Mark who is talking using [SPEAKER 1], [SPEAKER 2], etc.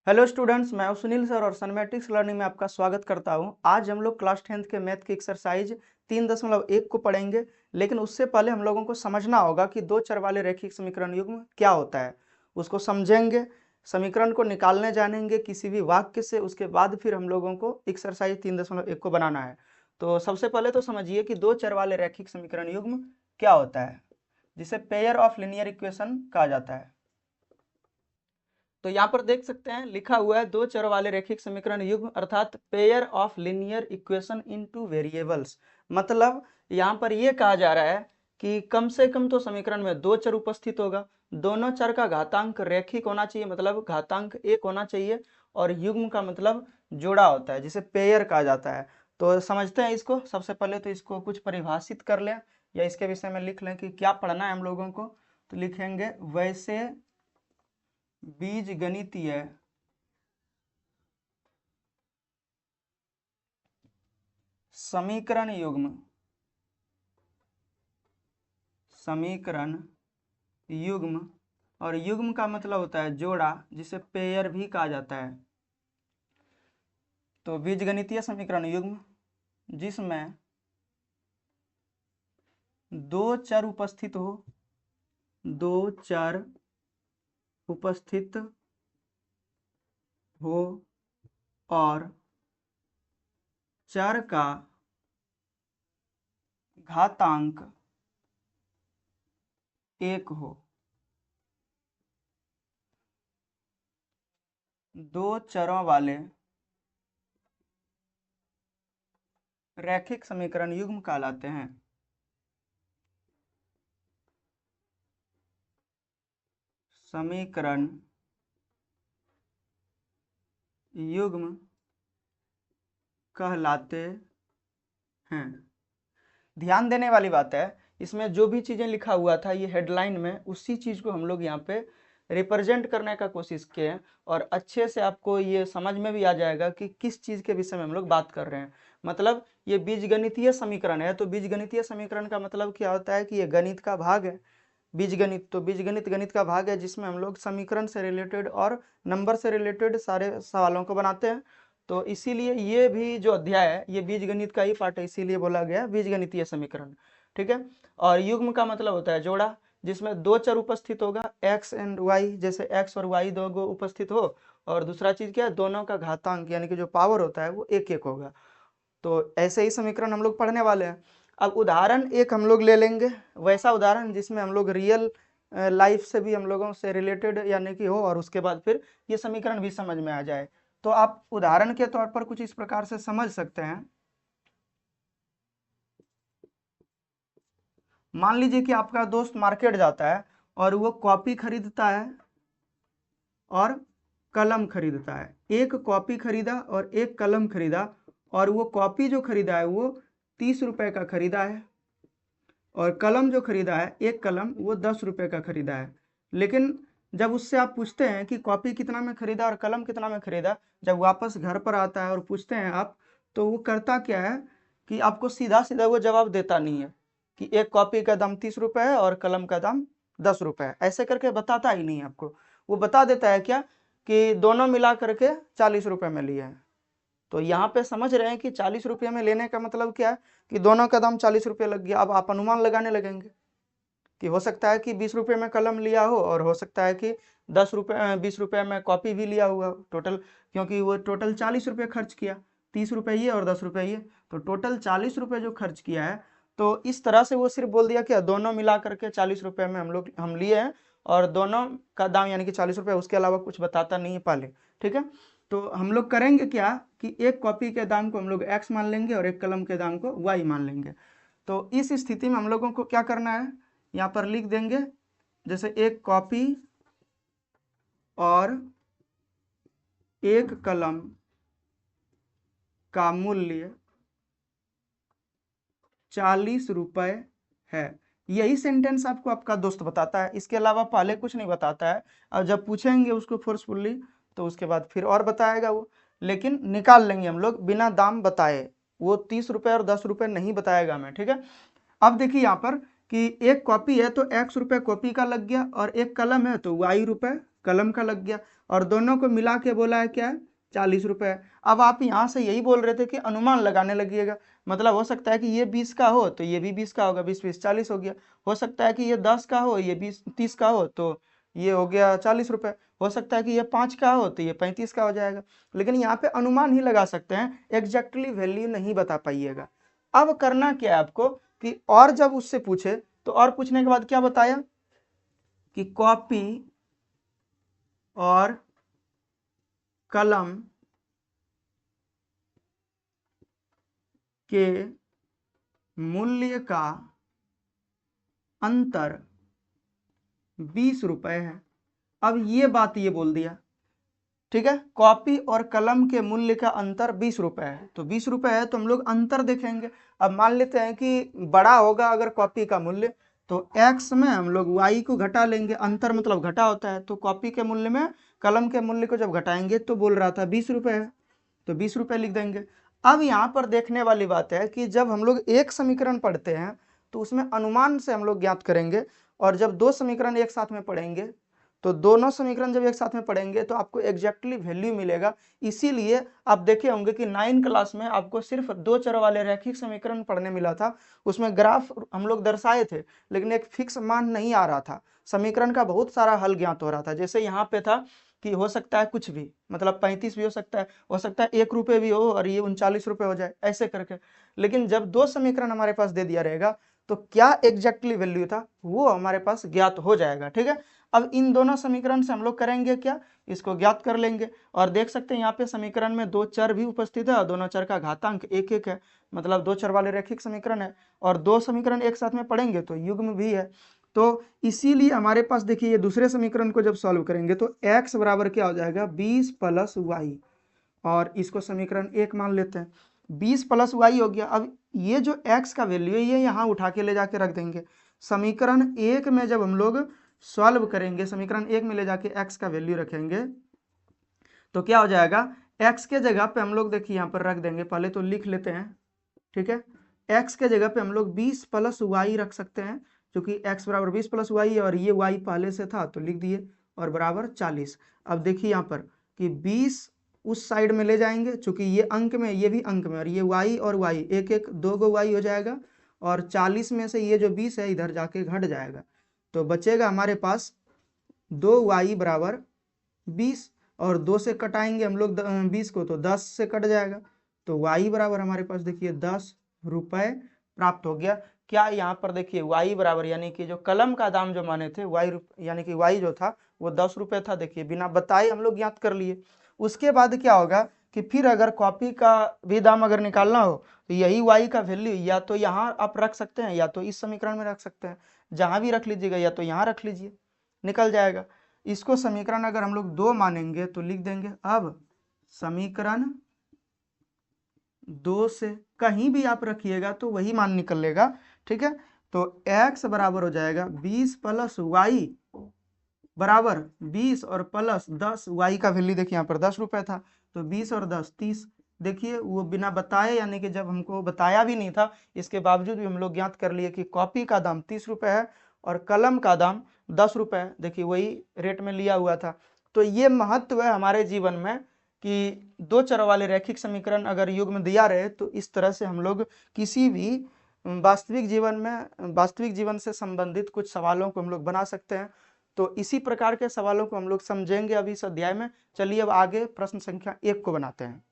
[SPEAKER 1] Hello students, मैं हूं Sunil sir और सनमैट्रिक्स लर्निंग में आपका स्वागत करता हूं। आज हम लोग क्लास 10th के मैथ की एक्सरसाइज 3.1 को पढ़ेंगे। लेकिन उससे पहले हम लोगों को समझना होगा कि दो चर वाले रैखिक समीकरण युग्म क्या होता है। उसको समझेंगे, समीकरण को निकालने जानेंगे किसी भी वाक्य से, उसके बाद फिर हम लोगों को एक्सरसाइज 3.1 को बनाना है। तो सबसे पहले तो समझिए कि दो चर वाले रैखिक समीकरण युग्म क्या होता है, जिसे पेयर ऑफ लीनियर इक्वेशन कहा जाता है। तो यहाँ पर देख सकते हैं लिखा हुआ है दो चर वाले रैखिक समीकरण युग्म अर्थात pair of linear equation into variables. मतलब यहाँ पर यह कहा जा रहा है कि कम से कम तो समीकरण में दो चर उपस्थित होगा, दोनों चर का घातांक रैखिक होना चाहिए, मतलब घातांक एक होना चाहिए, और युग्म का मतलब जोड़ा होता है जिसे पेयर कहा जाता है। तो समझते हैं इसको। सबसे पहले तो इसको कुछ परिभाषित कर लें या इसके विषय में लिख लें कि क्या पढ़ना है हम लोगों को। तो लिखेंगे वैसे बीज गणितीय समीकरण युग्म और युग्म का मतलब होता है जोड़ा, जिसे पेयर भी कहा जाता है। तो बीजगणितीय समीकरण युग्म जिसमें दो चर उपस्थित हो और चर का घातांक एक हो। दो चरों वाले रैखिक समीकरण युग्म कहलाते हैं। समीकरण युग्म कहलाते हैं। ध्यान देने वाली बात है, इसमें जो भी चीजें लिखा हुआ था ये हेडलाइन में, उसी चीज को हम लोग यहाँ पे रिप्रेजेंट करने का कोशिश किए हैं, और अच्छे से आपको ये समझ में भी आ जाएगा कि किस चीज के विषय में हम लोग बात कर रहे हैं। मतलब ये बीजगणितीय समीकरण है, तो बीजगणितीय समीकरण का मतलब क्या होता है कि ये गणित का भाग है। बीजगणित तो बीजगणित गणित का भाग है, जिसमें हम लोग समीकरण से रिलेटेड और नंबर से रिलेटेड सारे सवालों को बनाते हैं। तो इसीलिए ये भी जो अध्याय है ये बीजगणित का ही पार्ट है, इसीलिए बोला गया बीजगणितीय समीकरण। ठीक है। और युग्म का मतलब होता है जोड़ा, जिसमें दो चर उपस्थित होगा, एक्स एंड वाई, जैसे एक्स और वाई दो गो उपस्थित हो, और दूसरा चीज क्या है, दोनों का घातांक यानी कि जो पावर होता है वो एक एक होगा। तो ऐसे ही समीकरण हम लोग पढ़ने वाले हैं। अब उदाहरण एक हम लोग ले लेंगे, वैसा उदाहरण जिसमें हम लोग रियल लाइफ से भी हम लोगों से रिलेटेड यानी कि हो, और उसके बाद फिर ये समीकरण भी समझ में आ जाए। तो आप उदाहरण के तौर पर कुछ इस प्रकार से समझ सकते हैं। मान लीजिए कि आपका दोस्त मार्केट जाता है और वो कॉपी खरीदता है और कलम खरीदता है। एक कॉपी खरीदा और एक कलम खरीदा, और वो कॉपी जो खरीदा है वो 30 रुपए का खरीदा है, और कलम जो खरीदा है, एक कलम, वो 10 रुपए का खरीदा है। लेकिन जब उससे आप पूछते हैं कि कॉपी कितना में खरीदा और कलम कितना में खरीदा, जब वापस घर पर आता है और पूछते हैं आप, तो वो करता क्या है कि आपको सीधा सीधा वो जवाब देता नहीं है कि एक कॉपी का दाम 30 रुपए है और कलम का दाम 10 रुपए है, ऐसे करके बताता ही नहीं है आपको। वो बता देता है क्या कि दोनों मिला करके 40 रुपए में लिए हैं। तो यहाँ पे समझ रहे हैं कि 40 रुपये में लेने का मतलब क्या है कि दोनों का दाम 40 रुपये लग गया। अब आप अनुमान लगाने लगेंगे कि हो सकता है कि 20 रुपये में कलम लिया हो, और हो सकता है कि 20 रुपये में कॉपी भी लिया हुआ टोटल, क्योंकि वो टोटल 40 रुपये खर्च किया, 30 रुपये ये और 10 रुपये ये, तो टोटल 40 रुपये जो खर्च किया है। तो इस तरह से वो सिर्फ बोल दिया कि दोनों मिला करके 40 रुपये में हम लिए हैं, और दोनों का दाम यानी कि 40 रुपये, उसके अलावा कुछ बताता नहीं है पहले। ठीक है। तो हम लोग करेंगे क्या कि एक कॉपी के दाम को हम लोग x मान लेंगे और एक कलम के दाम को y मान लेंगे। तो इस स्थिति में हम लोगों को क्या करना है, यहाँ पर लिख देंगे जैसे एक कॉपी और एक कलम का मूल्य 40 रुपए है। यही सेंटेंस आपको आपका दोस्त बताता है, इसके अलावा पहले कुछ नहीं बताता है। और जब पूछेंगे उसको फोर्सफुली तो उसके बाद फिर और बताएगा वो, लेकिन निकाल लेंगे हम लोग बिना दाम बताए। वो 30 रुपए और 10 रुपए नहीं बताएगा मैं। ठीक है। अब देखिए यहाँ पर कि एक कॉपी है तो x रुपए कॉपी का लग गया, और एक कलम है तो y रुपए कलम का लग गया, और दोनों को मिला के बोला है क्या है 40 रुपए। अब आप यहाँ से यही बोल रहे थे कि अनुमान लगाने लगिएगा, मतलब हो सकता है कि ये 20 का हो तो ये भी 20 का होगा, 20 20 40 हो गया। हो सकता है कि ये 10 का हो, ये 20 30 का हो तो ये हो गया 40 रुपए। हो सकता है कि ये 5 का हो तो ये 35 का हो जाएगा। लेकिन यहाँ पे अनुमान ही लगा सकते हैं, एग्जैक्टली वैल्यू नहीं बता पाइएगा। अब करना क्या है आपको कि और जब उससे पूछे तो और पूछने के बाद क्या बताया कि कॉपी और कलम के मूल्य का अंतर 20 रुपए है। अब ये बात ये बोल दिया, ठीक है, कॉपी और कलम के मूल्य का अंतर 20 रुपए है, तो 20 रुपए है तो हम लोग अंतर देखेंगे। अब मान लेते हैं कि बड़ा होगा अगर कॉपी का मूल्य तो x में हम लोग y को घटा लेंगे, अंतर मतलब घटा होता है, तो कॉपी के मूल्य में कलम के मूल्य को जब घटाएंगे तो बोल रहा था 20 रुपए है, तो 20 रुपए लिख देंगे। अब यहाँ पर देखने वाली बात है कि जब हम लोग एक समीकरण पढ़ते हैं तो उसमें अनुमान से हम लोग ज्ञात करेंगे, और जब दो समीकरण एक साथ में पढ़ेंगे तो दोनों समीकरण जब एक साथ में पढ़ेंगे तो आपको एग्जैक्टली वैल्यू मिलेगा। इसीलिए आप देखे होंगे कि 9 क्लास में आपको सिर्फ 2 चर वाले रैखिक समीकरण पढ़ने मिला था, उसमें ग्राफ हम लोग दर्शाए थे लेकिन एक फिक्स मान नहीं आ रहा था, समीकरण का बहुत सारा हल ज्ञात हो रहा था। जैसे यहाँ पे था कि हो सकता है कुछ भी, मतलब 35 भी हो सकता है 1 रुपये भी हो और ये 39 रुपये हो जाए, ऐसे करके। लेकिन जब दो समीकरण हमारे पास दे दिया रहेगा तो क्या एग्जैक्टली वैल्यू था वो हमारे पास ज्ञात हो जाएगा, ठीक है। अब इन दोनों समीकरण से हम लोग करेंगे क्या, इसको ज्ञात कर लेंगे। और देख सकते हैं यहाँ पे समीकरण में दो चर भी उपस्थित है और दोनों चर का घातांक 1 1 है, मतलब दो चर वाले रैखिक समीकरण है, और दो समीकरण एक साथ में पढ़ेंगे तो युग्म भी है। तो इसीलिए हमारे पास देखिए ये दूसरे समीकरण को जब सॉल्व करेंगे तो x बराबर क्या हो जाएगा 20 प्लस y, और इसको समीकरण 1 मान लेते हैं, 20 प्लस y हो गया। अब ये जो x का वैल्यू है ये यहाँ उठा के ले जाके रख देंगे, समीकरण 1 में जब हम लोग सॉल्व करेंगे, समीकरण 1 में ले जाके x का वैल्यू रखेंगे तो क्या हो जाएगा, x के जगह पे हम लोग देखिए यहाँ पर रख देंगे, पहले तो लिख लेते हैं, ठीक है। x के जगह पे हम लोग 20 प्लस y रख सकते हैं, क्योंकि x बराबर 20 प्लस y है और ये y पहले से था तो लिख दिए, और बराबर 40। अब देखिए यहाँ पर कि 20 उस साइड में ले जाएंगे, चूंकि ये अंक में ये भी अंक में, और ये y और y एक एक दो गो y हो जाएगा, और 40 में से ये जो 20 है इधर जाके घट जाएगा, तो बचेगा हमारे पास 2y बराबर 20, और 2 से कटाएंगे हम लोग 20 को तो 10 से कट जाएगा, तो y बराबर हमारे पास देखिए 10 रुपए प्राप्त हो गया। क्या यहाँ पर देखिए y बराबर यानी कि जो कलम का दाम जो माने थे y यानी कि y जो था वो 10 रुपये था, देखिए बिना बताए हम लोग ज्ञात कर लिए। उसके बाद क्या होगा कि फिर अगर कॉपी का भी दाम अगर निकालना हो तो यही y का वैल्यू या तो यहाँ आप रख सकते हैं या तो इस समीकरण में रख सकते हैं, जहाँ भी रख लीजिएगा, या तो यहाँ रख लीजिए, निकल जाएगा। इसको समीकरण अगर हम लोग 2 मानेंगे तो लिख देंगे, अब समीकरण 2 से कहीं भी आप रखिएगा तो वही मान निकलेगा, ठीक है। तो x बराबर हो जाएगा 20 प्लस y बराबर 20 और प्लस 10, y का वैल्यू देखिए यहाँ पर 10 रुपये था, तो 20 और 10 30। देखिए वो बिना बताए, यानी कि जब हमको बताया भी नहीं था इसके बावजूद भी हम लोग ज्ञात कर लिए कि कॉपी का दाम 30 रुपये है और कलम का दाम 10 रुपये है, देखिए वही रेट में लिया हुआ था। तो ये महत्व है हमारे जीवन में कि दो चर वाले रैखिक समीकरण अगर युग्म दिया रहे तो इस तरह से हम लोग किसी भी वास्तविक जीवन से संबंधित कुछ सवालों को हम लोग बना सकते हैं। तो इसी प्रकार के सवालों को हम लोग समझेंगे अभी इस अध्याय में। चलिए अब आगे प्रश्न संख्या 1 को बनाते हैं।